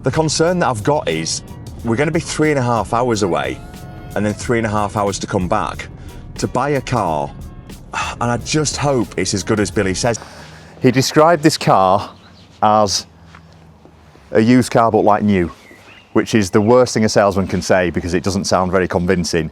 The concern that I've got is we're going to be 3.5 hours away and then 3.5 hours to come back to buy a car, and I just hope it's as good as Billy says. He described this car as a used car but like new, which is the worst thing a salesman can say because it doesn't sound very convincing.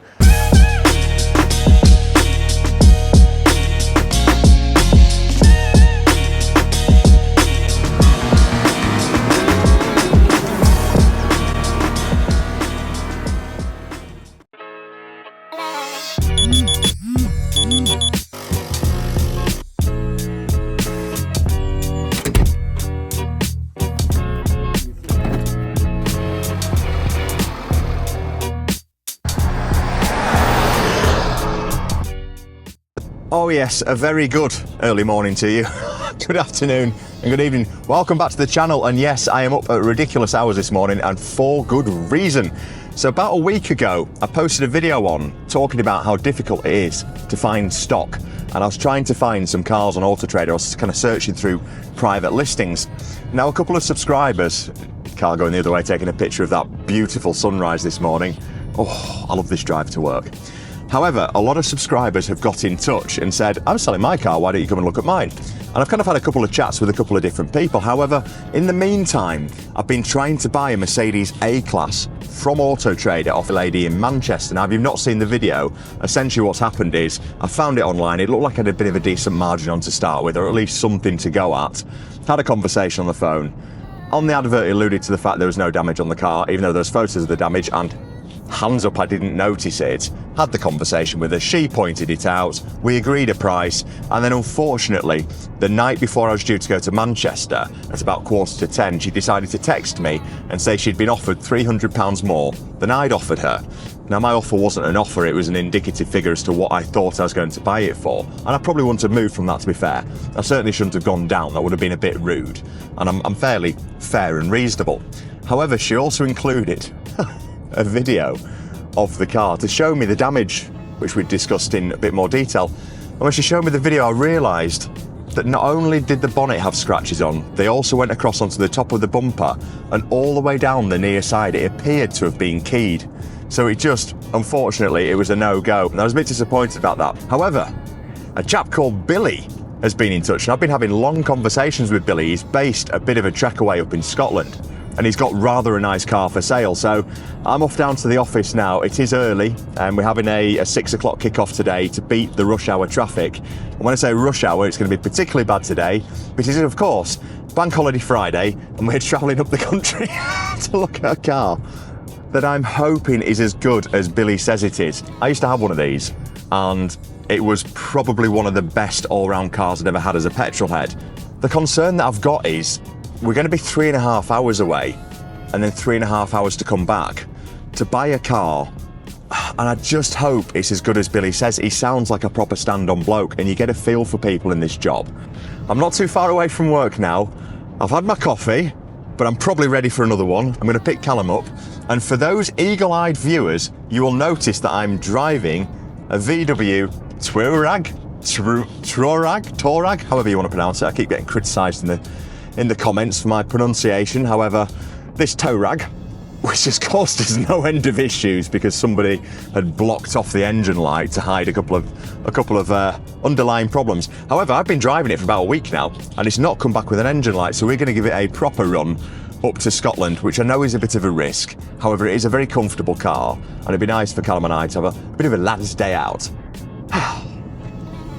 Oh yes, a very good early morning to you. Good afternoon and good evening. Welcome back to the channel, and yes, I am up at ridiculous hours this morning and for good reason. So about a week ago, I posted a video on talking about how difficult it is to find stock, and I was trying to find some cars on Auto Trader. I was kind of searching through private listings. Now a couple of subscribers, car going the other way, taking a picture of that beautiful sunrise this morning. Oh, I love this drive to work. However, a lot of subscribers have got in touch and said, I'm selling my car, why don't you come and look at mine? And I've kind of had a couple of chats with a couple of different people. However, in the meantime, I've been trying to buy a Mercedes A-Class from Auto Trader off a lady in Manchester. Now, if you've not seen the video, essentially what's happened is I found it online. It looked like I had a bit of a decent margin on to start with, or at least something to go at. Had a conversation on the phone. On the advert, it alluded to the fact there was no damage on the car, even though there's photos of the damage, and hands up, I didn't notice it. Had the conversation with her, she pointed it out, we agreed a price, and then unfortunately, the night before I was due to go to Manchester, at about 9:45, she decided to text me and say she'd been offered £300 more than I'd offered her. Now my offer wasn't an offer, it was an indicative figure as to what I thought I was going to buy it for, and I probably wouldn't have moved from that, to be fair. I certainly shouldn't have gone down, that would have been a bit rude, and I'm fairly fair and reasonable. However, she also included a video of the car to show me the damage, which we discussed in a bit more detail. And when she showed me the video, I realised that not only did the bonnet have scratches on, they also went across onto the top of the bumper and all the way down the near side. It appeared to have been keyed. So it just, unfortunately, it was a no-go. And I was a bit disappointed about that. However, a chap called Billy has been in touch, and I've been having long conversations with Billy. He's based a bit of a trek away up in Scotland, and he's got rather a nice car for sale. So I'm off down to the office now. It is early, and we're having a 6 o'clock kickoff today to beat the rush hour traffic. And when I say rush hour, it's going to be particularly bad today because it is, of course, Bank Holiday Friday, and we're travelling up the country to look at a car that I'm hoping is as good as Billy says it is. I used to have one of these, and it was probably one of the best all-round cars I'd ever had as a petrol head. The concern that I've got is we're going to be 3.5 hours away and then 3.5 hours to come back to buy a car, and I just hope it's as good as Billy says. He sounds like a proper stand-on bloke, and you get a feel for people in this job. I'm not too far away from work now. I've had my coffee, but I'm probably ready for another one. I'm going to pick Callum up, and for those eagle-eyed viewers, you will notice that I'm driving a VW Touareg, however you want to pronounce it. I keep getting criticised in the comments for my pronunciation. However, this Touareg, which has caused us no end of issues because somebody had blocked off the engine light to hide a couple of underlying problems. However, I've been driving it for about a week now, and it's not come back with an engine light, so we're going to give it a proper run up to Scotland, which I know is a bit of a risk. However, it is a very comfortable car, and it'd be nice for Callum and I to have a bit of a lad's day out.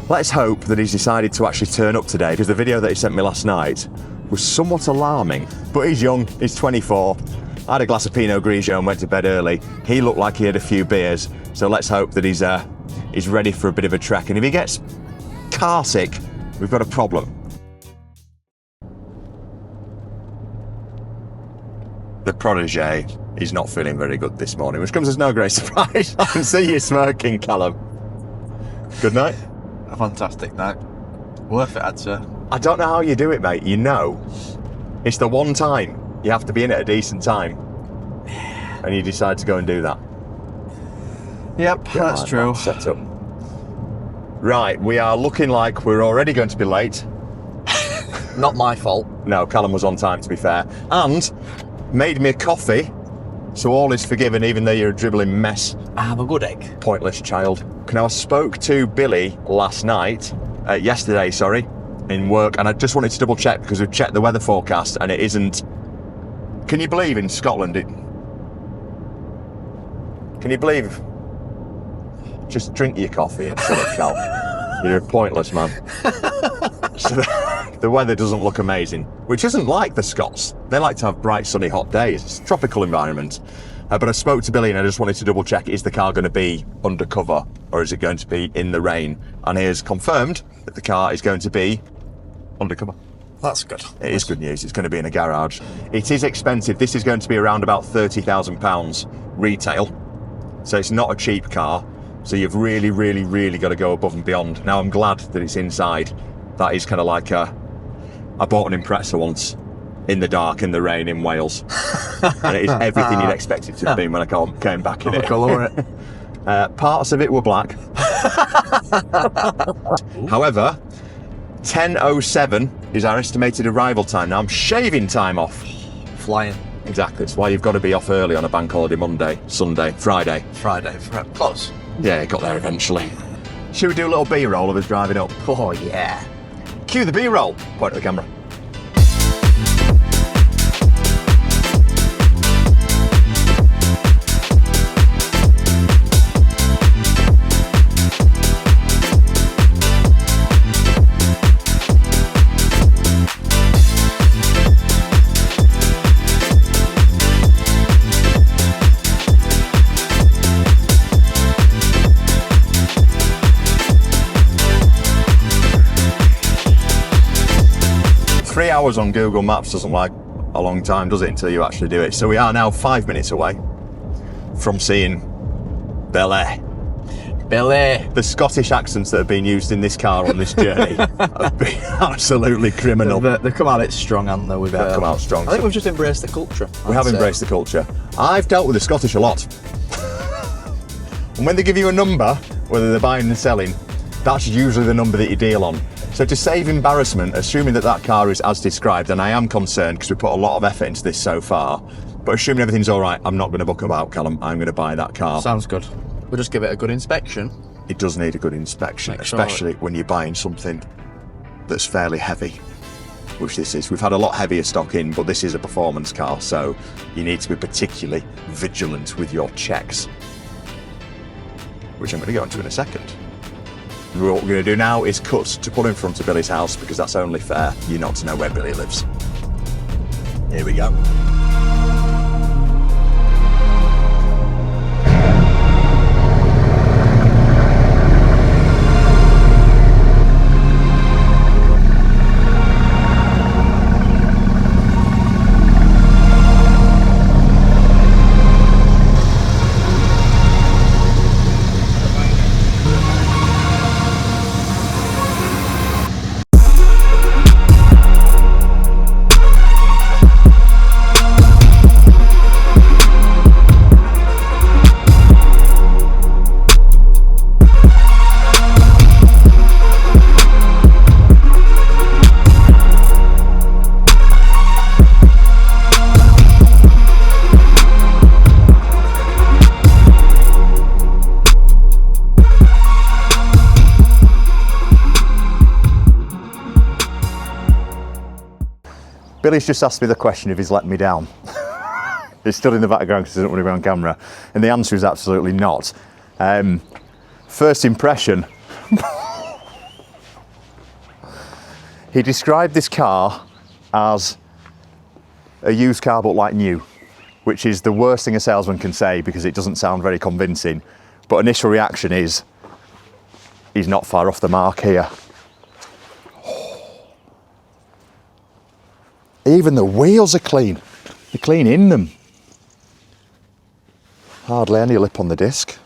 Let's hope that he's decided to actually turn up today, because the video that he sent me last night was somewhat alarming. But he's young, he's 24. I had a glass of Pinot Grigio and went to bed early. He looked like he had a few beers, so let's hope that he's ready for a bit of a trek. And if he gets car sick, we've got a problem. The protege is not feeling very good this morning, which comes as no great surprise. I can see you smirking, Callum. Good night? A fantastic night. Worth it, I'd say. I don't know how you do it, mate. You know, it's the one time you have to be in at a decent time, and you decide to go and do that. Yep, that's true. Set up. Right, we are looking like we're already going to be late. Not my fault. No, Callum was on time, to be fair. And made me a coffee, so all is forgiven, even though you're a dribbling mess. I have a good egg. Pointless child. Now, I spoke to Billy yesterday, in work, and I just wanted to double check because we've checked the weather forecast and it isn't. Can you believe in Scotland can you believe? Just drink your coffee and shut up, Cal. You're a pointless man. So the weather doesn't look amazing, which isn't like the Scots. They like to have bright, sunny, hot days. It's a tropical environment. But I spoke to Billy and I just wanted to double check, is the car going to be undercover or is it going to be in the rain? And he has confirmed that the car is going to be undercover. That's good. It is good news. It's going to be in a garage. It is expensive. This is going to be around about £30,000 retail. So it's not a cheap car. So you've really, really, really got to go above and beyond. Now, I'm glad that it's inside. That is kind of like I bought an Impreza once in the dark, in the rain in Wales. And it is everything you'd expect it to be when I came back in it. Colour it. Parts of it were black. However, 10:07 is our estimated arrival time. Now, I'm shaving time off. Flying. Exactly. It's why you've got to be off early on a bank holiday Monday, Sunday, Friday. Close. Yeah, got there eventually. Should we do a little B-roll of us driving up? Oh, yeah. Cue the B-roll. Point at the camera. Hours on Google Maps doesn't like a long time, does it, until you actually do it? So we are now 5 minutes away from seeing Bel Air. The Scottish accents that have been used in this car on this journey have been absolutely criminal. They've come out it strong, haven't they? They've come out strong. I think we've just embraced the culture. We have embraced the culture. I've dealt with the Scottish a lot. And when they give you a number, whether they're buying and selling, that's usually the number that you deal on. So to save embarrassment, assuming that car is as described, and I am concerned because we put a lot of effort into this so far, but assuming everything's all right, I'm not going to book about Callum. I'm going to buy that car. Sounds good. We'll just give it a good inspection. It does need a good inspection, especially when you're buying something that's fairly heavy, which this is. We've had a lot heavier stock in, but this is a performance car, so you need to be particularly vigilant with your checks, which I'm going to go into in a second. What we're going to do now is cut to pull in front of Billy's house because that's only fair. You not to know where Billy lives. Here we go. Billy's just asked me the question if he's let me down. He's stood in the background because he doesn't want to be on camera. And the answer is absolutely not. First impression, he described this car as a used car but like new, which is the worst thing a salesman can say because it doesn't sound very convincing. But initial reaction is, he's not far off the mark here. Even the wheels are clean. They're clean in them. Hardly any lip on the disc.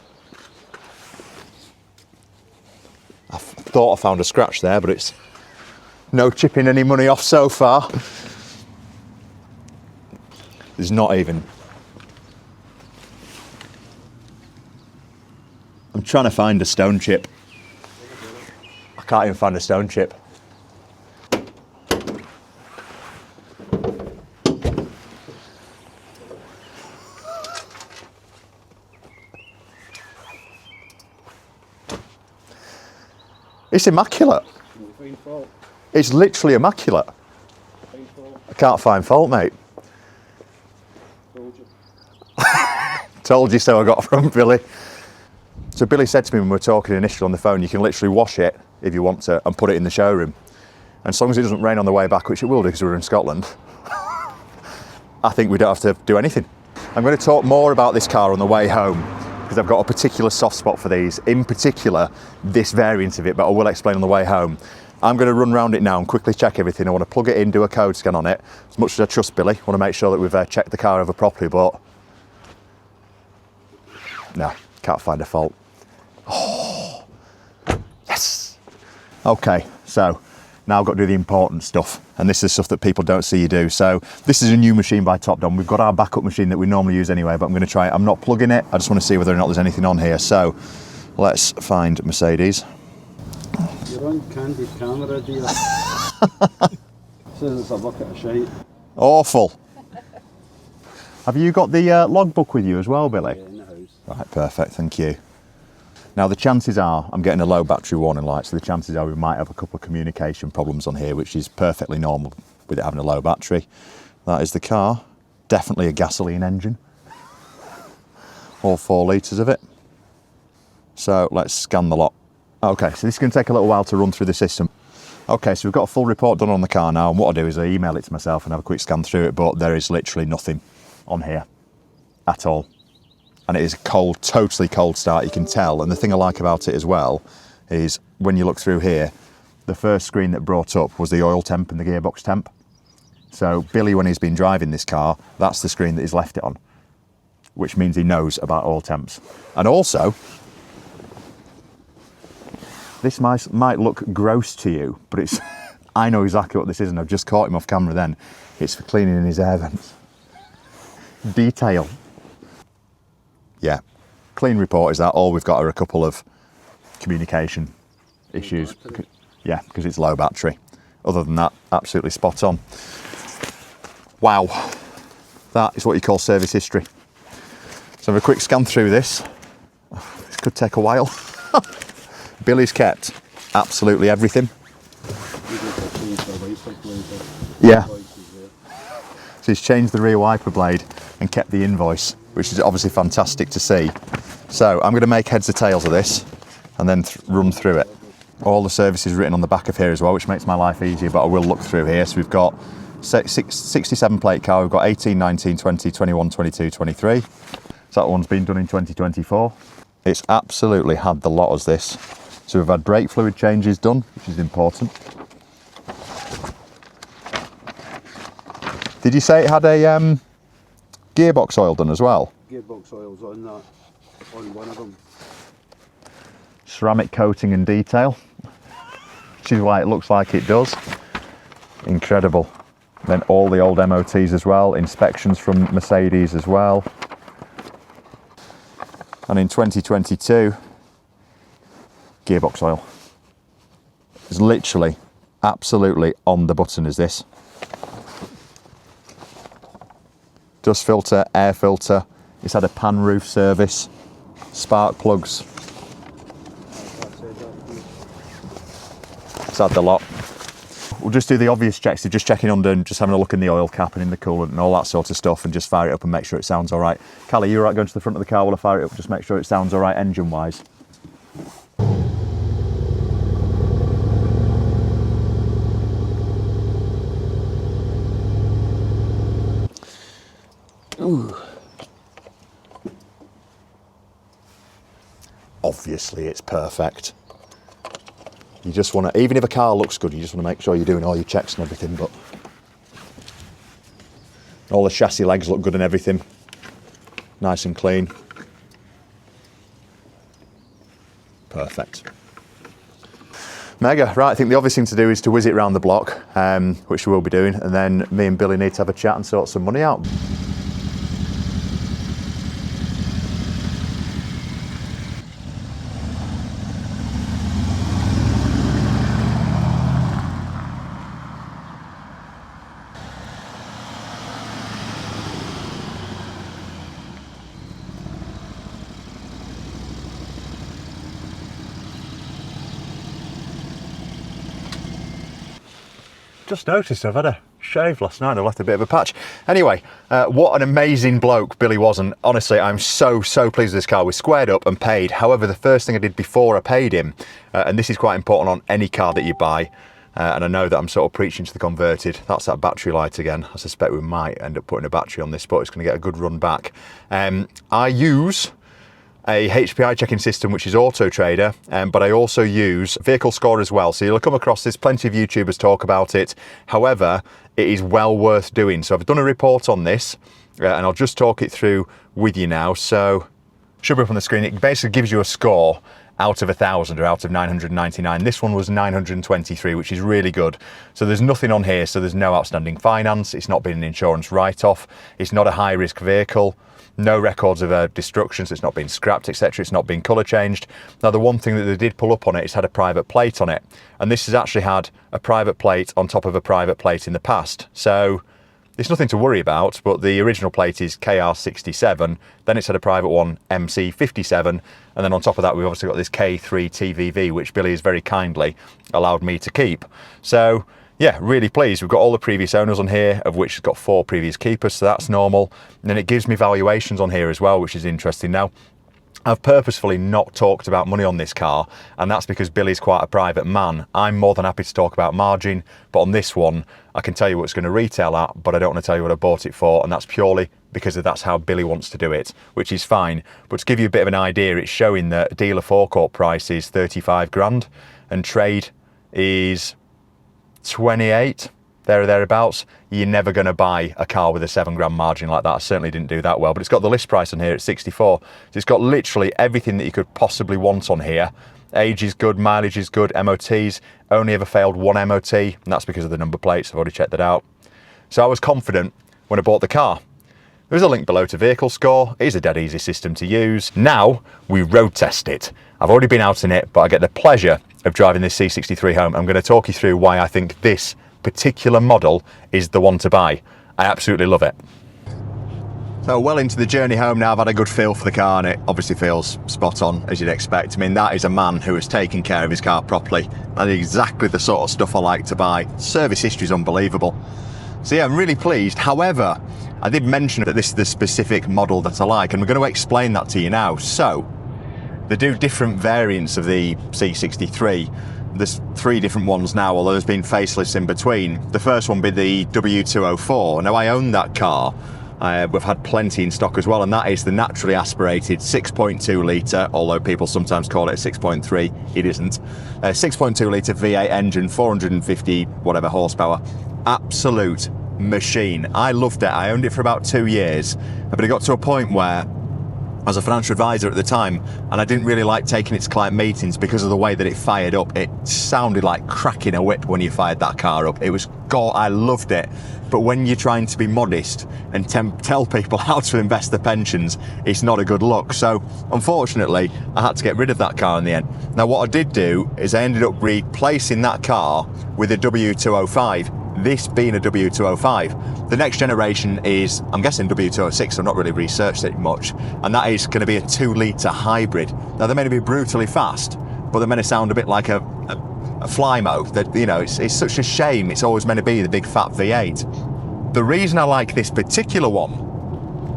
I thought I found a scratch there, but it's no chipping any money off so far. There's not even. I'm trying to find a stone chip. I can't even find a stone chip. It's immaculate. It's literally immaculate. I can't find fault, mate. Told you so, I got from Billy. So Billy said to me when we were talking initially on the phone, you can literally wash it if you want to and put it in the showroom. And as long as it doesn't rain on the way back, which it will do because we're in Scotland, I think we don't have to do anything. I'm going to talk more about this car on the way home because I've got a particular soft spot for these, in particular this variant of it, but I will explain on the way home. I'm going to run around it now and quickly check everything. I want to plug it in, do a code scan on it. As much as I trust Billy, I want to make sure that we've checked the car over properly, but no, can't find a fault. Oh, yes. Okay, so now I've got to do the important stuff, and this is stuff that people don't see you do. So this is a new machine by Top Don. We've got our backup machine that we normally use anyway, but I'm going to try it. I'm not plugging it. I just want to see whether or not there's anything on here. So let's find Mercedes. You're on candid camera, dear. Says it's a bucket of shite. Awful. Have you got the logbook with you as well, Billy? Yeah, in the house. Right, perfect, thank you. Now the chances are, I'm getting a low battery warning light, so the chances are we might have a couple of communication problems on here, which is perfectly normal with it having a low battery. That is the car. Definitely a gasoline engine. All 4 litres of it. So let's scan the lot. Okay, so this is going to take a little while to run through the system. Okay, so we've got a full report done on the car now, and what I do is I email it to myself and have a quick scan through it, but there is literally nothing on here at all. And it is a cold, totally cold start, you can tell. And the thing I like about it as well is when you look through here, the first screen that brought up was the oil temp and the gearbox temp. So Billy, when he's been driving this car, that's the screen that he's left it on, which means he knows about oil temps. And also, this might look gross to you, but it's I know exactly what this is, and I've just caught him off camera then. It's for cleaning in his air vents. Detail. Yeah, clean report is that. All we've got are a couple of communication issues. Yeah, because it's low battery. Other than that, absolutely spot on. Wow, that is what you call service history. So have a quick scan through this. This could take a while. Billy's kept absolutely everything. Yeah. So he's changed the rear wiper blade and kept the invoice, which is obviously fantastic to see. So I'm going to make heads or tails of this and then run through it. All the services written on the back of here as well, which makes my life easier, but I will look through here. So we've got 67 plate car, we've got 18, 19, 20, 21, 22, 23. So that one's been done in 2024. It's absolutely had the lot as this. So we've had brake fluid changes done, which is important. Did you say it had a gearbox oil done as well? Gearbox oil's on that, on one of them. Ceramic coating and detail, which is why it looks like it does. Incredible. Then all the old MOTs as well, inspections from Mercedes as well. And in 2022, gearbox oil. It's literally, absolutely on the button as this. Dust filter, air filter. It's had a pan roof service, spark plugs. It's had the lot. We'll just do the obvious checks, so just checking under and just having a look in the oil cap and in the coolant and all that sort of stuff, and just fire it up and make sure it sounds all right. Callie, you all right going to the front of the car while I fire it up? Just make sure it sounds all right engine-wise. Ooh. Obviously it's perfect. You just want to, even if a car looks good, you just want to make sure you're doing all your checks and everything, but all the chassis legs look good and everything. Nice and clean. Perfect. Mega. Right, I think the obvious thing to do is to whiz it around the block, which we will be doing, and then me and Billy need to have a chat and sort some money out. just noticed I've had a shave last night. I've left a bit of a patch. Anyway, what an amazing bloke Billy was, and honestly, I'm so pleased with this car. We squared up and paid. However, the first thing I did before I paid him, and this is quite important on any car that you buy, and I know that I'm sort of preaching to the converted. That's that battery light again. I suspect we might end up putting a battery on this, but it's going to get a good run back. I use a HPI checking system, which is Auto Trader, but I also use Vehicle Score as well. So you'll come across this, plenty of YouTubers talk about it. However, it is well worth doing. So I've done a report on this, and I'll just talk it through with you now. So should be up on the screen. It basically gives you a score out of 1,000 or out of 999. This one was 923, which is really good. So there's nothing on here. So there's no outstanding finance. It's not been an insurance write-off. It's not a high-risk vehicle. No records of destruction, so it's not been scrapped, etc. It's not been colour changed. Now, the one thing that they did pull up on it is had a private plate on it. And this has actually had a private plate on top of a private plate in the past. So it's nothing to worry about, but the original plate is KR67, then it's had a private one, MC57, and then on top of that we've obviously got this K3 TVV, which Billy has very kindly allowed me to keep. So yeah, really pleased. We've got all the previous owners on here, of which has got 4 previous keepers, so that's normal. And then it gives me valuations on here as well, which is interesting. Now, I've purposefully not talked about money on this car, and that's because Billy's quite a private man. I'm more than happy to talk about margin, but on this one, I can tell you what it's going to retail at, but I don't want to tell you what I bought it for, and that's purely because that's how Billy wants to do it, which is fine. But to give you a bit of an idea, it's showing that dealer forecourt price is 35 grand, and trade is 28, there or thereabouts. You're never going to buy a car with a 7 grand margin like that. I certainly didn't do that well, but it's got the list price on here at 64. So it's got literally everything that you could possibly want on here. Age is good, mileage is good, MOTs, only ever failed 1 MOT, and that's because of the number plates. I've already checked that out. So I was confident when I bought the car. There's a link below to Vehicle Score. It is a dead easy system to use. Now we road test it. I've already been out in it, but I get the pleasure of driving this C63 home. I'm going to talk you through why I think this particular model is the one to buy. I absolutely love it. So well into the journey home now, I've had a good feel for the car, and it obviously feels spot on, as you'd expect. I mean, that is a man who has taken care of his car properly. That is exactly the sort of stuff I like to buy. Service history is unbelievable. So yeah, I'm really pleased. However, I did mention that this is the specific model that I like, and we're going to explain that to you now. So they do different variants of the C63. There's 3 different ones now, although there's been facelifts in between. The first one be the W204. Now, I own that car. We've had plenty in stock as well, and that is the naturally aspirated 6.2 litre, although people sometimes call it a 6.3. It isn't. 6.2 litre V8 engine, 450 whatever horsepower. Absolute machine. I loved it. I owned it for about 2 years, but it got to a point where I was a financial advisor at the time, and I didn't really like taking it to client meetings because of the way that it fired up. It sounded like cracking a whip when you fired that car up. It was God, I loved it. But when you're trying to be modest and tell people how to invest their pensions, it's not a good look. So unfortunately, I had to get rid of that car in the end. Now, what I did do is I ended up replacing that car with a W205. This being a W205. The next generation is, I'm guessing, W206. I've not really researched it much, and that is going to be a 2 litre hybrid. Now, they're meant to be brutally fast, but they're meant to sound a bit like a Flymo. That, you know, it's such a shame it's always meant to be the big fat V8. The reason I like this particular one,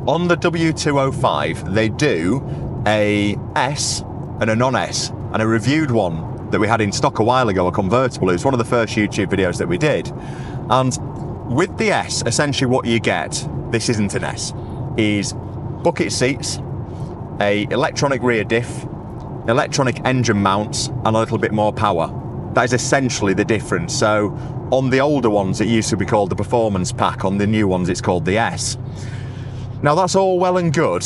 on the W205, they do a S and a non-S, and a reviewed one that we had in stock a while ago, a convertible. It was one of the first YouTube videos that we did. And with the S, essentially what you get, this isn't an S, is bucket seats, a electronic rear diff, electronic engine mounts, and a little bit more power. That is essentially the difference. So on the older ones, it used to be called the Performance Pack. On the new ones, it's called the S. Now, that's all well and good,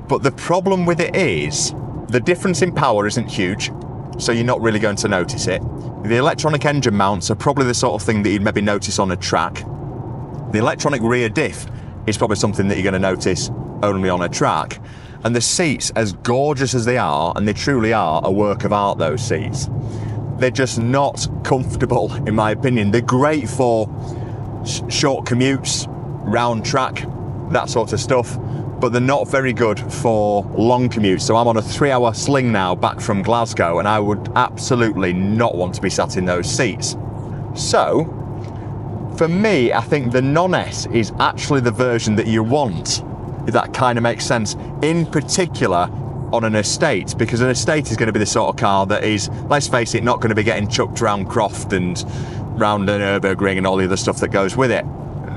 but the problem with it is the difference in power isn't huge, so you're not really going to notice it. The electronic engine mounts are probably the sort of thing that you'd maybe notice on a track. The electronic rear diff is probably something that you're going to notice only on a track. And the seats, as gorgeous as they are, and they truly are a work of art, those seats, they're just not comfortable, in my opinion. They're great for short commutes, round track, that sort of stuff, but they're not very good for long commutes. So I'm on a 3-hour sling now back from Glasgow, and I would absolutely not want to be sat in those seats. So for me, I think the non-S is actually the version that you want, if that kind of makes sense, in particular on an estate, because an estate is going to be the sort of car that is, let's face it, not going to be getting chucked round Croft and round an Nürburgring and all the other stuff that goes with it.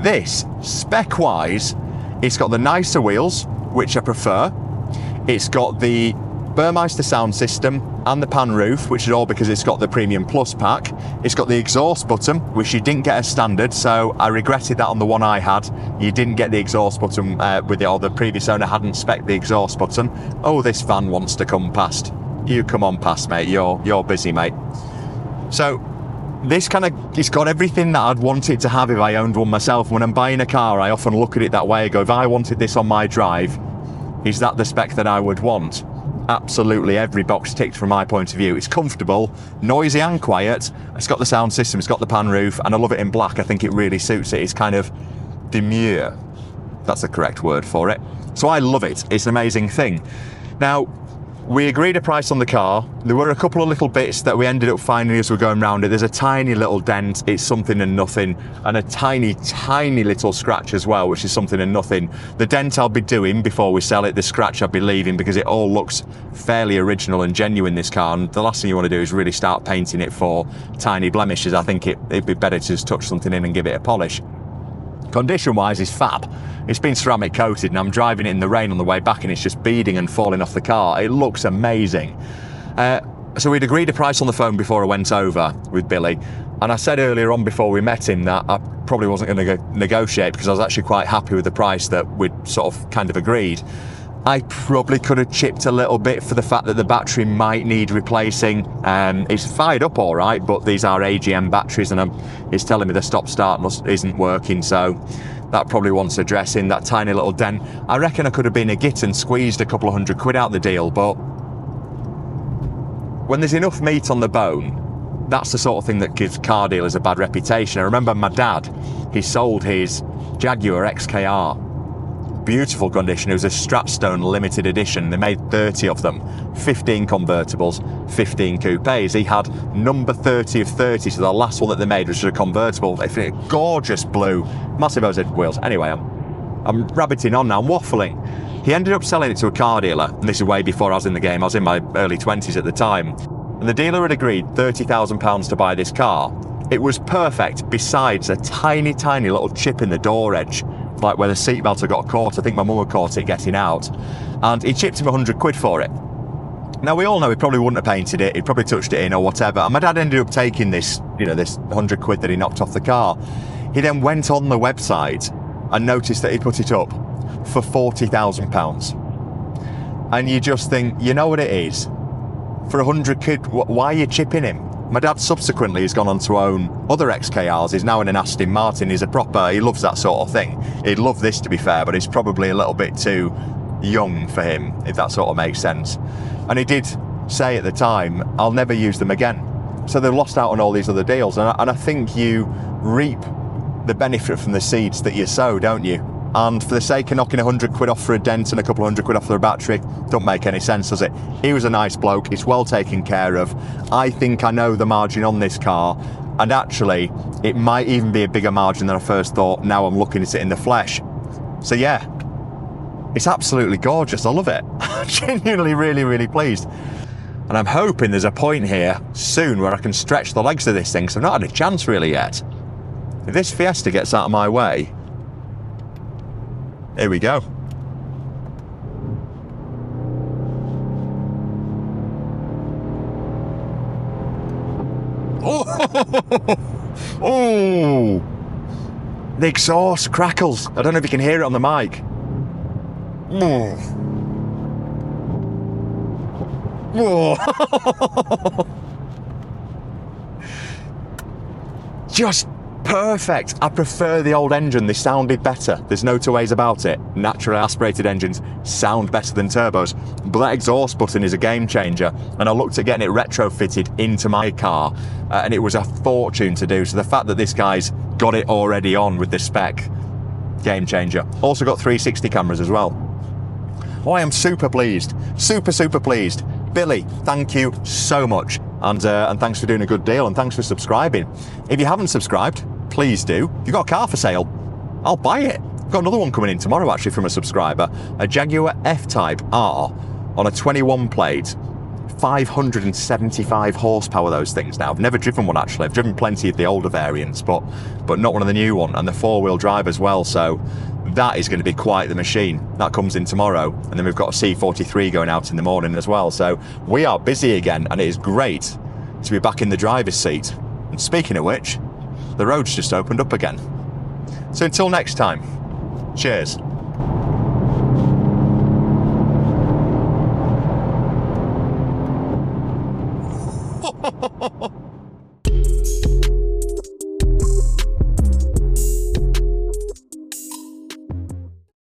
This, spec-wise, it's got the nicer wheels, which I prefer. It's got the Burmeister sound system and the pan roof, which is all because it's got the Premium Plus pack. It's got the exhaust button, which you didn't get as standard, so I regretted that on the one I had. You didn't get the exhaust button with it, or the previous owner hadn't spec'd the exhaust button. Oh, this van wants to come past. You come on past, mate. You're busy, mate. So this kind of, it's got everything that I'd want it to have if I owned one myself. When I'm buying a car, I often look at it that way. I go, if I wanted this on my drive, is that the spec that I would want? Absolutely every box ticked from my point of view. It's comfortable, noisy and quiet. It's got the sound system, it's got the pan roof, and I love it in black. I think it really suits it. It's kind of demure. That's the correct word for it. So I love it. It's an amazing thing. Now, we agreed a price on the car. There were a couple of little bits that we ended up finding as we're going around it. There's a tiny little dent, it's something and nothing, and a tiny, tiny little scratch as well, which is something and nothing. The dent I'll be doing before we sell it, the scratch I'll be leaving, because it all looks fairly original and genuine, this car, and the last thing you want to do is really start painting it for tiny blemishes. I think it'd be better to just touch something in and give it a polish. Condition-wise, it's fab. It's been ceramic coated, and I'm driving it in the rain on the way back, and it's just beading and falling off the car. It looks amazing. So we'd agreed a price on the phone before I went over with Billy, and I said earlier on before we met him that I probably wasn't going to negotiate, because I was actually quite happy with the price that we'd sort of kind of agreed. I probably could have chipped a little bit for the fact that the battery might need replacing. It's fired up all right, but these are AGM batteries, and it's telling me the stop-start isn't working, so that probably wants addressing. That tiny little dent, I reckon I could have been a git and squeezed a couple of £100 out the deal, but when there's enough meat on the bone, that's the sort of thing that gives car dealers a bad reputation. I remember my dad, he sold his Jaguar XKR. Beautiful condition. It was a Stratstone limited edition. They made 30 of them, 15 convertibles, 15 coupes. He had number 30 of 30, so the last one that they made was just a convertible. Gorgeous blue, massive OZ wheels. Anyway, I'm rabbiting on now, I'm waffling. He ended up selling it to a car dealer, and this is way before I was in the game. I was in my early 20s at the time, and the dealer had agreed £30,000 to buy this car. It was perfect, besides a tiny, tiny little chip in the door edge, like where the seatbelt had got caught. I think my mum had caught it getting out, and he chipped him £100 for it. Now, we all know he probably wouldn't have painted it, he'd probably touched it in or whatever, and my dad ended up taking this, this £100 that he knocked off the car. He then went on the website and noticed that he put it up for £40,000. And you just think, you know what it is? For £100, why are you chipping him? My dad subsequently has gone on to own other XKRs. He's now in an Aston Martin. He loves that sort of thing. He'd love this, to be fair, but it's probably a little bit too young for him, if that sort of makes sense. And he did say at the time, I'll never use them again. So they've lost out on all these other deals. And I think you reap the benefit from the seeds that you sow, don't you? And for the sake of knocking £100 off for a dent and a couple of £100 off for a battery, don't make any sense, does it? He was a nice bloke, he's well taken care of. I think I know the margin on this car, and actually, it might even be a bigger margin than I first thought, now I'm looking at it in the flesh. So yeah, it's absolutely gorgeous, I love it. I'm genuinely really, really pleased. And I'm hoping there's a point here soon where I can stretch the legs of this thing, because I've not had a chance really yet. If this Fiesta gets out of my way, here we go. Oh, oh, the exhaust crackles. I don't know if you can hear it on the mic. Oh. Oh. Just perfect. I prefer the old engine. They sounded better. There's no two ways about it. Naturally aspirated engines sound better than turbos, but that exhaust button is a game changer, and I looked at getting it retrofitted into my car, and it was a fortune to do. So the fact that this guy's got it already on with the spec, game changer. Also got 360 cameras as well. Oh, I am super pleased. Super, super pleased. Billy, thank you so much. And thanks for doing a good deal, and thanks for subscribing. If you haven't subscribed, please do. If you've got a car for sale, I'll buy it. I've got another one coming in tomorrow actually from a subscriber, a Jaguar F-Type R on a 21 plate, 575 horsepower, those things now. I've never driven one actually. I've driven plenty of the older variants, but not one of the new one, and the 4-wheel drive as well, so that is going to be quite the machine. That comes in tomorrow, and then we've got a C63 going out in the morning as well, so we are busy again, and it is great to be back in the driver's seat. And speaking of which, the road's just opened up again. So until next time, cheers.